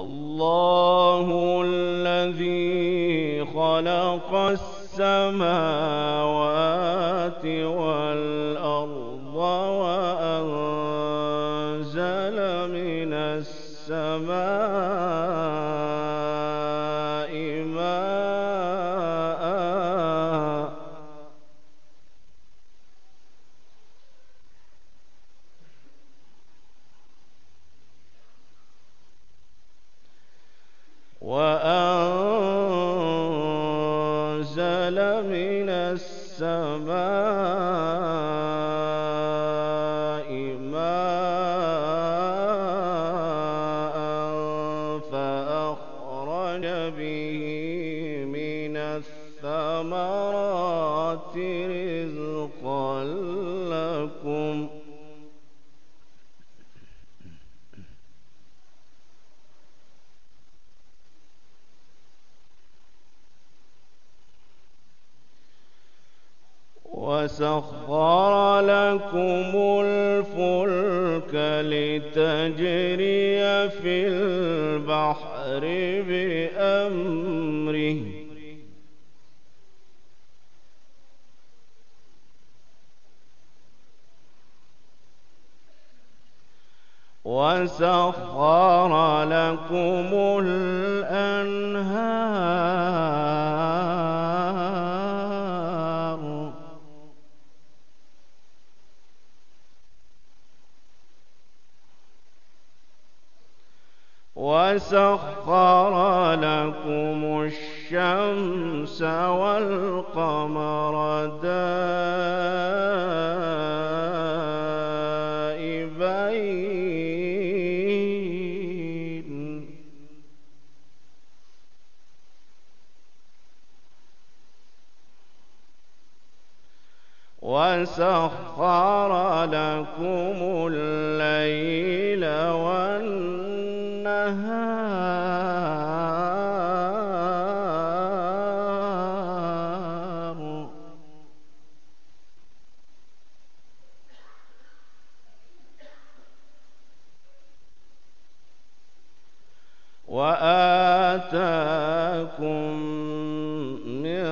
الله الذي خلق السماوات والأرض وأنزل من السماء ماء وأنزل من السماء ماء فأخرج به من الثمرات رزقا لكم وسخر لكم الفلك لتجري في البحر بأمره وسخر لكم الأنهار وسخر لكم الشمس والقمر دائبين وسخر لكم الليل والنهار وآتاكم من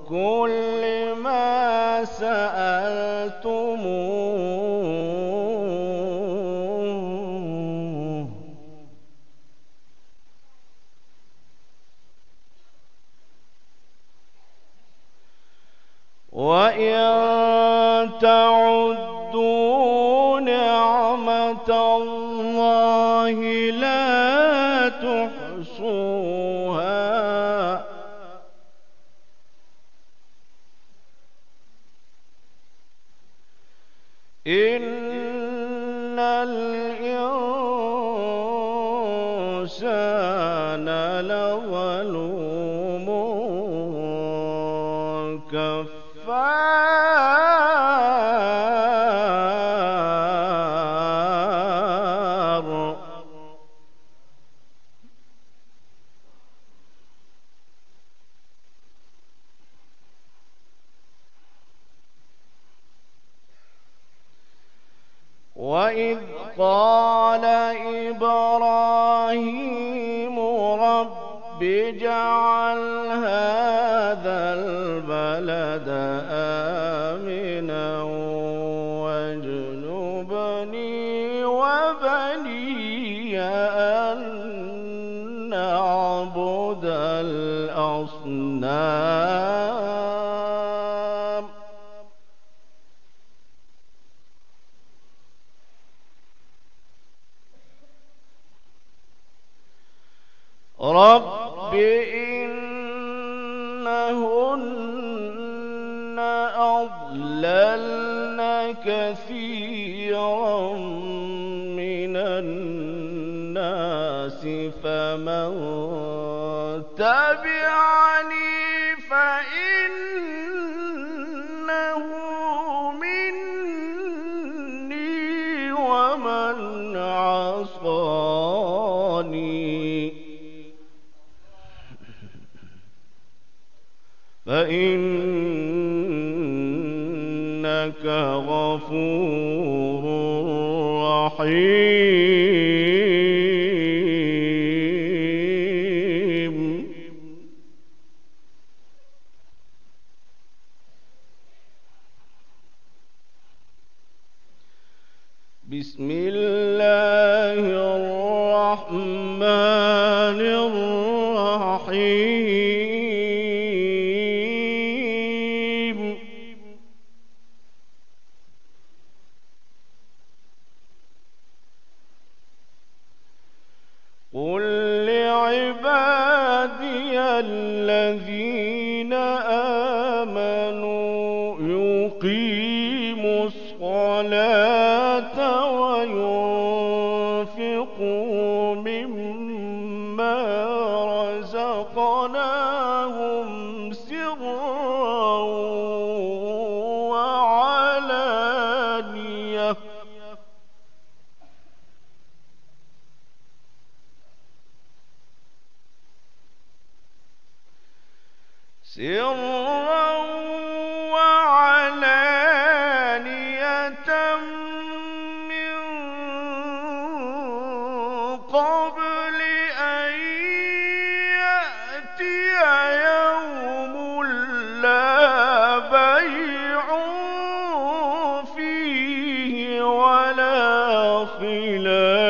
كل ما سألتموه وإن تعدوا نعمة الله لا تحصوها إن الإنسان لظلوم كفار وإذ قال إبراهيم رب اجعل هذا البلد آمنا واجنبني وبني أن نعبد الأصنام رب إنهن أضللن كثيرا من الناس فمن تبعني فإنه مني ومن عصاني فإنك غفور رحيم. الله الرحمن الرحيم قل لعبادي الذين آمنوا يقيموا الصلاة وينفقوا مما رزقناهم سرا وعلانية من قبل أن يأتي يوم لا بيع فيه ولا خلال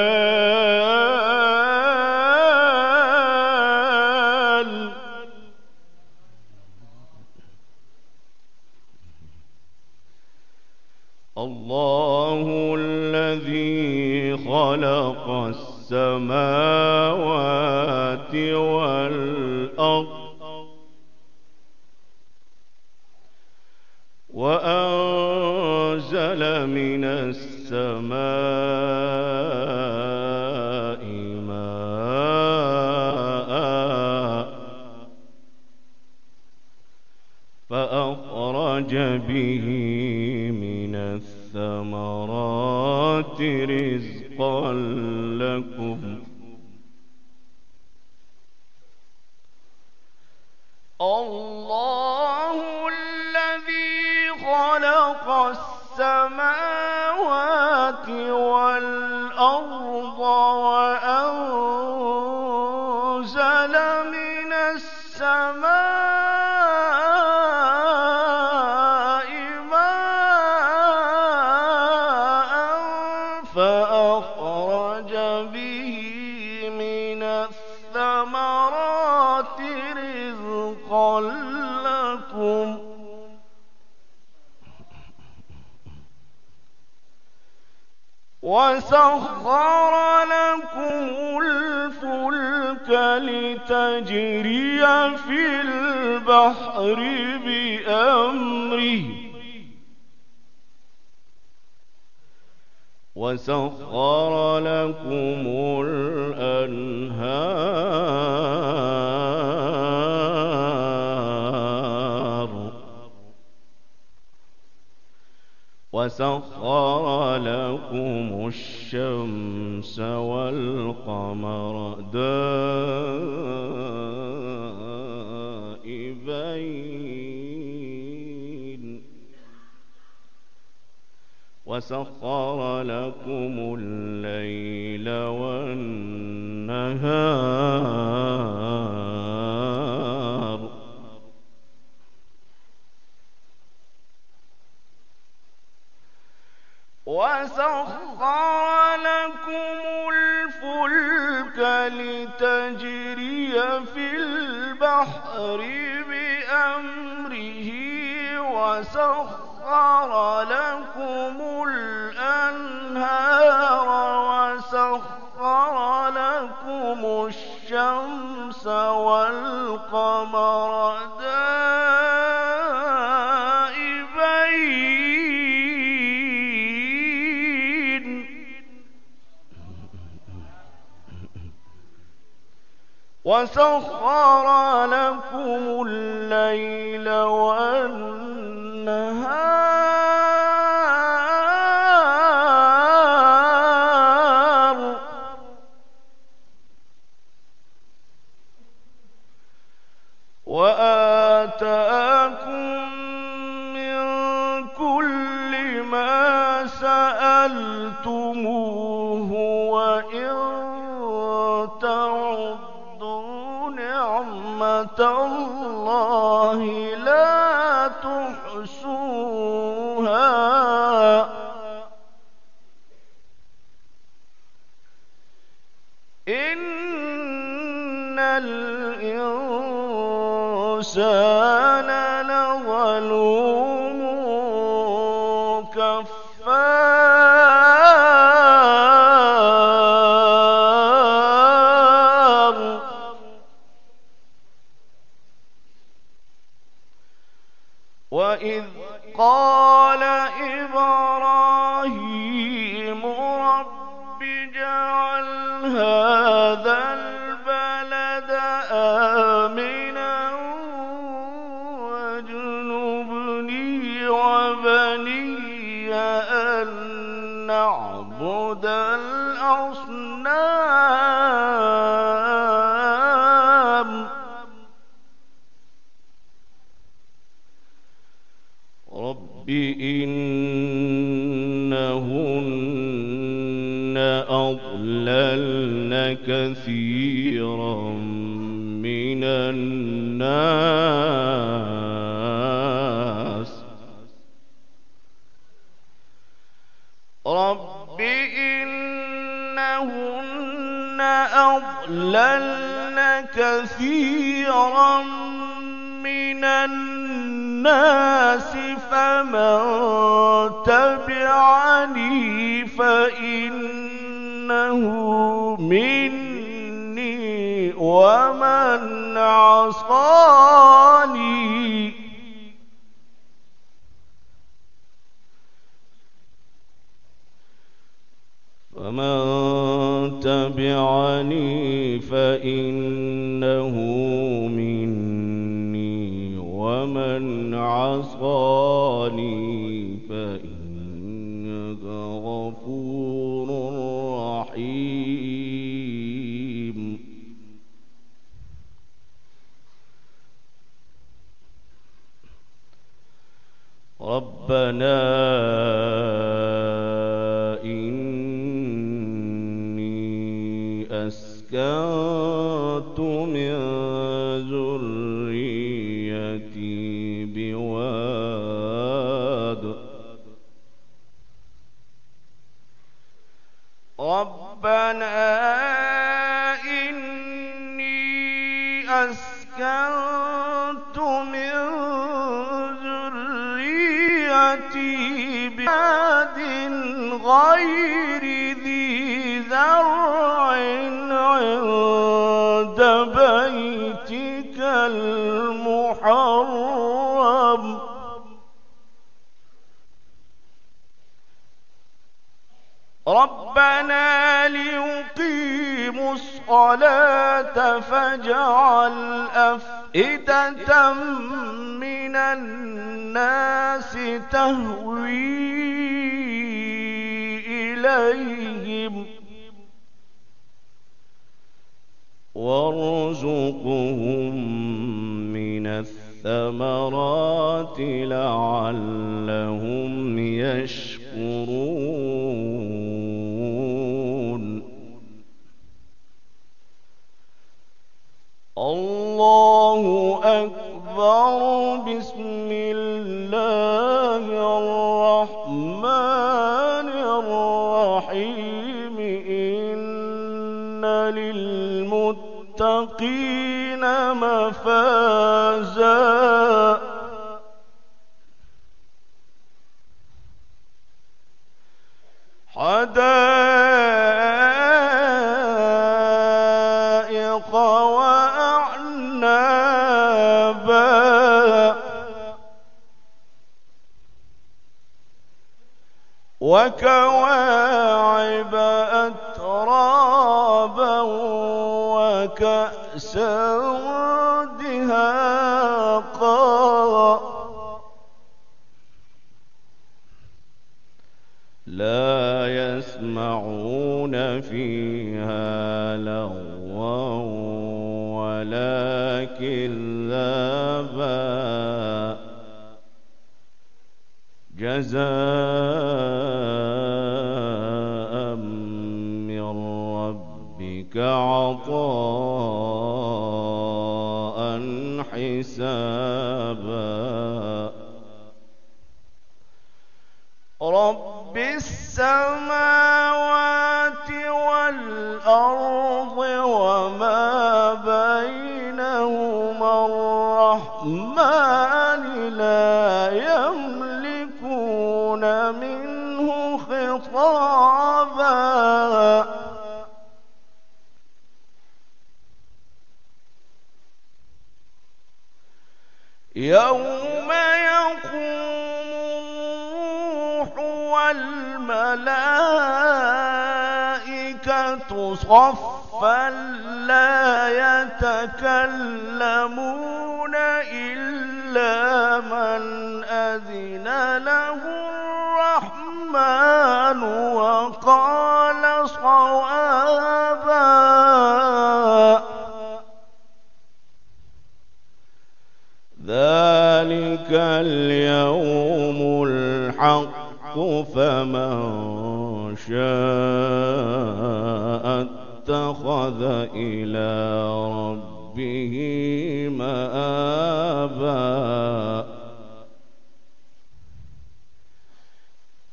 الله الذي خلق السماوات والأرض وأنزل من السماء ماء فأخرج به من الثمرات رزقا لكم الله الذي خلق السماوات والأرض وأنزل من السماء ماء فأخرج به من الثمرات رزقا لكم وسخر لكم الفلك لتجري في البحر بأمره وسخر لكم الأنهار وسخر لكم الشمس والقمر دائبين وسخر لكم الليل والنهار وسخر لكم الفلك لتجري في البحر بأمره وسخر لكم الأنهار وسخر لكم الشمس والقمر دائبين وسخر لكم الليل والنهار وآتاكم من كل ما سألتموه وإن تعدوا نعمة الله لا تحصوها إن الإنسان لظلوم كفار. وإذ قال إبراهيم رب اجعل هذا البلد آمنا واجنبني وبني أن نعبد الأصنام. رب إنهن أضللن كثيرا من الناس. رب إنهن أضللن كثيرا من الناس فمن تبعني فإنه مني ومن عصاني فإنه مني ومن عصاني فإنك غفور رحيم. ربنا إني أسكنت من ذريتي بواد ربنا إني أسكنت من ذريتي بواد غير ذي زرع عند بيتك المحرم ربنا ليقيموا الصلاة فاجعل أفئدة من الناس تهوي إليهم وارزقهم من الثمرات لعلهم يشكرون. الله أكبر. بسم الله الرحمن الرحيم. إن للمتقين مفازا حدائق وأعنابا وكواعب أترابا وكأسا دهاقا لا يسمعون فيها لغوا ولا كذابا جزاء من ربك عطاء حسابا. رب السماوات والأرض يوم يقوم الروح والملائكة صفا لا يتكلمون إلا من أذن له الرحمن وقال صوابا. ذلك اليوم الحق فمن شاء اتخذ إلى ربه مآبا.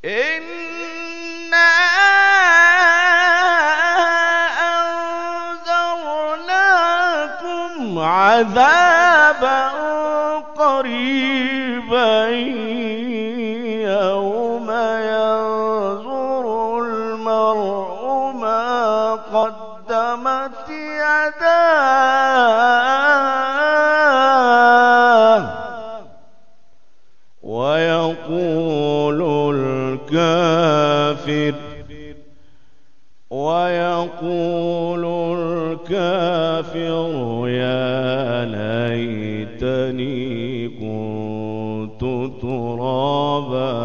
إنا أنذرناكم عذابا قريبا يوم ينظر المرء ما قدمت يداه ويقول الكافر يا ليتني كنت ترابا.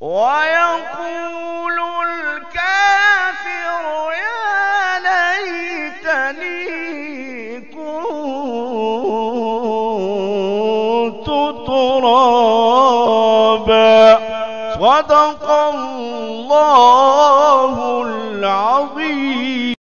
ويقول الكافر يا ليتني كنت ترابا. صدق الله